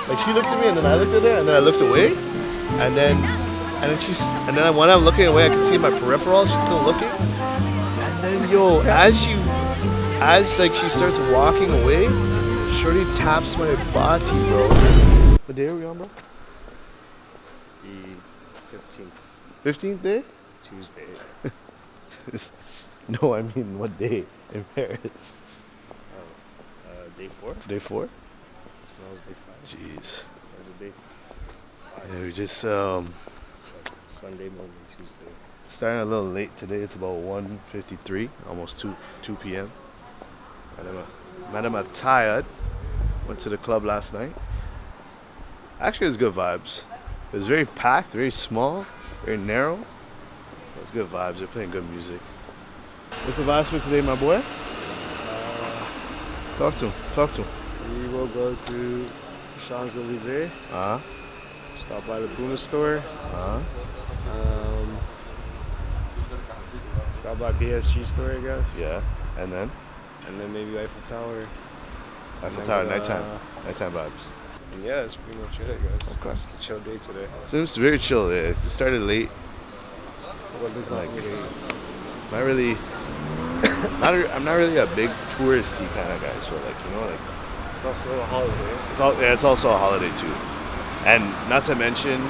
Like she looked at me and then I looked at her and then I looked away, and then when I'm looking away, I can see my peripheral. She's still looking, and then yo, as like she starts walking away, shorty taps my body, bro. What day are we on, bro? The 15th. 15th day? Tuesday. No, I mean what day in Paris? Day 4. Day 4? Tomorrow's day 5. Jeez. That was a day 5. Yeah, we just Sunday, Monday, Tuesday. starting a little late today. It's about 1:53, almost 2 p.m. I'm tired. Went to the club last night. Actually, it was good vibes. It was very packed, very small, very narrow. It was good vibes. They're playing good music. What's the vibes for today, my boy? Talk to him. We will go to Champs-Elysees. Stop by the Puma store. Stop by BSG store, I guess. Yeah. And then Maybe Eiffel Tower. Eiffel Tower, nighttime vibes. And yeah, that's pretty much it, I guess. Okay. Just a chill day today. Seems very chill. Yeah. It started late. Well, there's not really. I'm not really a big touristy kind of guy. So It's also a holiday. it's also a holiday too. And not to mention,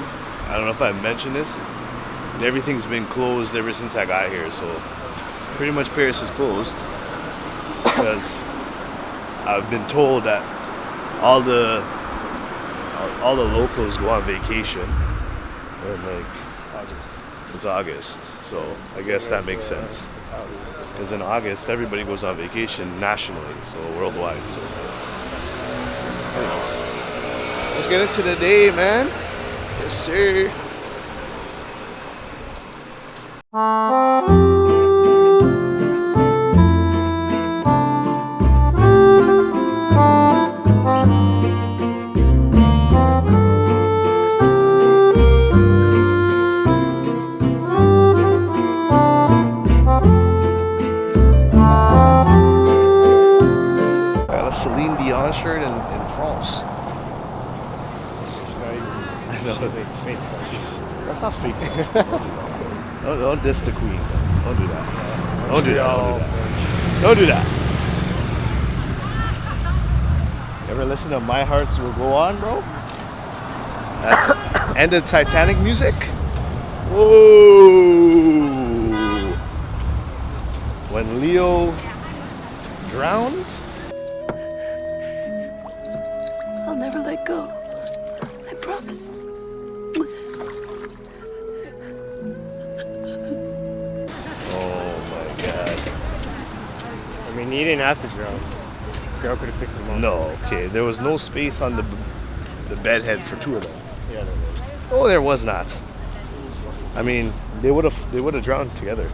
I don't know if I've mentioned this, everything's been closed ever since I got here. So pretty much Paris is closed because I've been told that all the locals go on vacation. And it's August, so I guess that makes sense. Because in August, everybody goes on vacation nationally, so worldwide. So let's get into the day, man. Yes, sir. Celine Dion shirt in France. She's not even. I know. She's like fake. That's not fake. Don't diss the queen. Don't do that. Don't do that. Don't do that. You ever listen to My Hearts Will Go On, bro? And the Titanic music? Whoa! When Leo drowned? I'll never let go. I promise. Oh my god. I mean, he didn't have to drown. Girl could have picked him up. No, okay. There was no space on the bed head for two of them. Yeah, there was. Oh, there was not. I mean, they would have drowned together.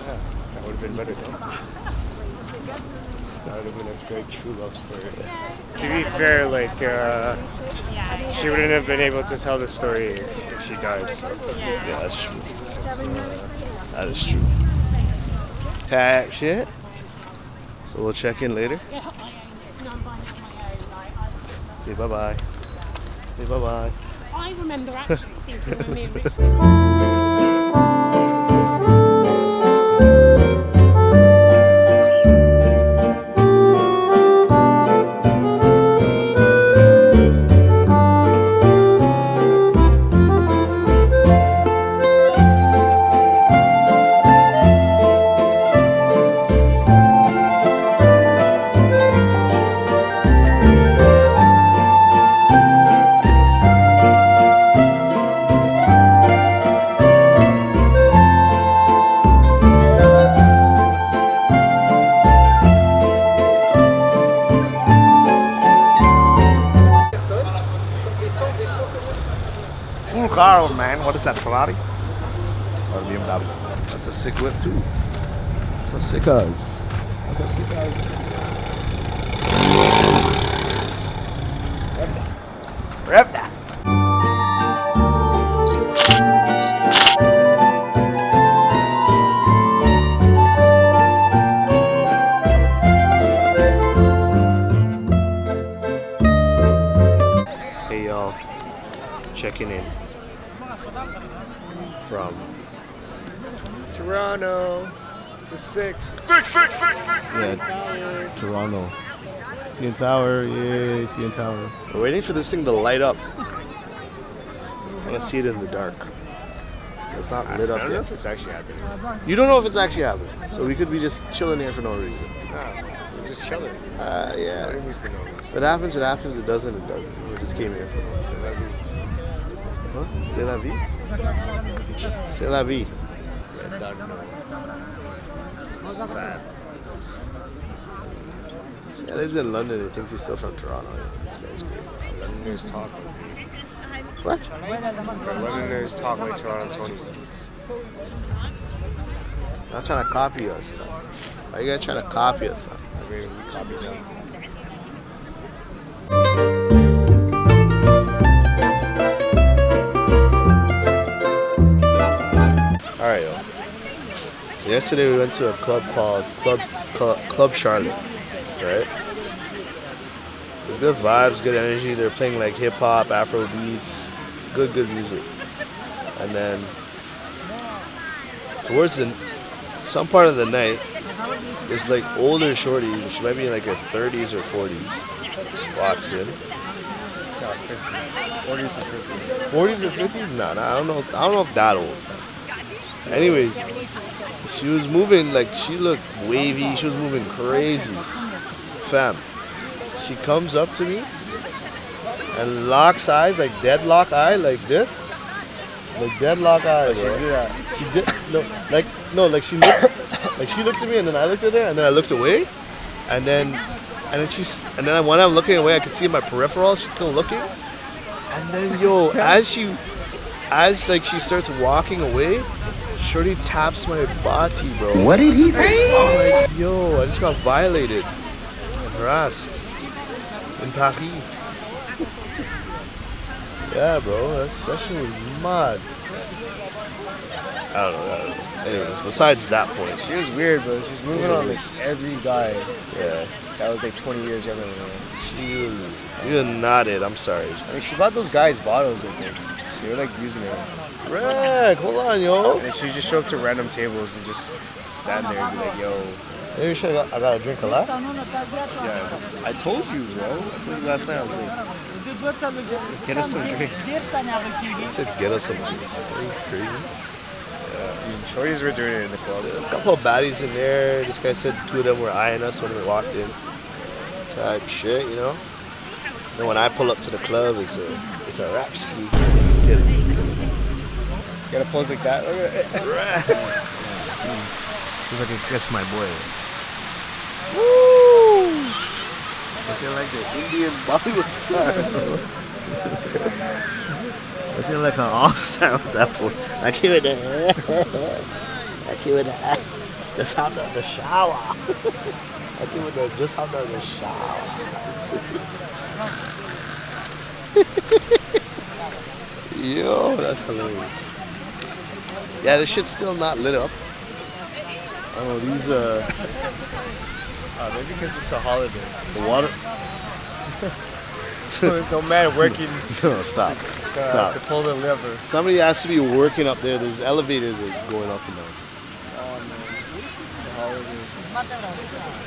Yeah, that would have been better though. That would have been a great true love story. To be fair, she wouldn't have been able to tell the story if she died. So. Yeah, that's true. That is true. Type shit. So we'll check in later. Say bye-bye. Say bye-bye. I remember actually thinking when me and Rich. Car, man. What is that, Ferrari? Or BMW? That's a sick whip too. That's a sick ass. That's a sick ass. Rev that. Appreciate y'all checking in from Toronto, the 6th. yeah, Toronto. CN Tower, yay, CN Tower. We're waiting for this thing to light up. I want to see it in the dark. It's not lit up I don't know yet. if it's actually happening. You don't know if it's actually happening. So we could be just chilling here for no reason. No, we're just chilling. Yeah. What do you mean for no reason? If it happens, it happens. It doesn't, it doesn't. We just came here for no reason. Huh? C'est la vie? C'est la vie. This guy lives in London. He thinks he's still from Toronto. This guy's crazy. Londoners talk. What? Londoners talk like Toronto Tony. Not trying to copy us, though. Why you guys trying to copy us, man? I mean, we copy them. Alright, yo. So yesterday we went to a club called Club Charlotte, right? There's good vibes, good energy. They're playing like hip hop, Afro beats, good music. And then towards some part of the night, this like older shorty, she might be in like her 30s or 40s, walks in. 40s and 50s. 40s or 50s? Nah, I don't know if that old. Anyways, she was moving like she looked wavy. She was moving crazy, fam. She comes up to me and locks eyes, like deadlock eye, like this, like deadlock eye, bro. She did like she looked at me and then I looked at her and then I looked away, and then when I'm looking away, I could see in my peripheral she's still looking, and then as she starts walking away, shorty taps my body, bro. What did he say? I'm like, yo, I just got violated and harassed in Paris. Yeah, bro, that shit was mad. I don't know. Anyways, besides that point, She was weird, bro. She was moving on like every guy yeah, that was like 20 years younger than her. she was not it. I'm sorry. I mean, she bought those guys bottles, I think. They were like using her. Rick, hold on, yo. And she just show up to random tables and just stand there and be like, yo. Maybe I gotta drink a lot. Yeah, I told you, bro. I told you last night. I was like, get us some drinks. He said, get us some drinks. Are you crazy? I mean, shorties were doing it in the club. There's a couple of baddies in there. This guy said 2 of them were eyeing us when we walked in. Type shit, you know. And when I pull up to the club, it's a rap ski. Get it. You gotta pose like that. See if I can catch my boy. Woo! I feel like the Indian Bollywood star. I feel like an all-star with that boy. I came in there. Just hopped out the shower. I came in there just hopped out the shower. Yo, that's hilarious. Yeah, this shit's still not lit up. Oh, these Maybe because it's a holiday. the water. So there's no man working No, stop. to pull the lever. Somebody has to be working up there. There's elevators that are going up and down.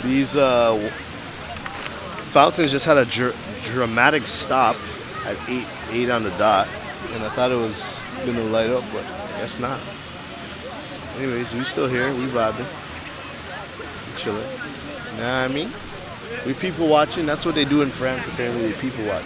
These fountains just had a dramatic stop at 8 on the dot, and I thought it was gonna light up, but I guess not. Anyways, we still here. We vibing, we chilling. You know what I mean? We people watching. That's what they do in France. Apparently, they people watch.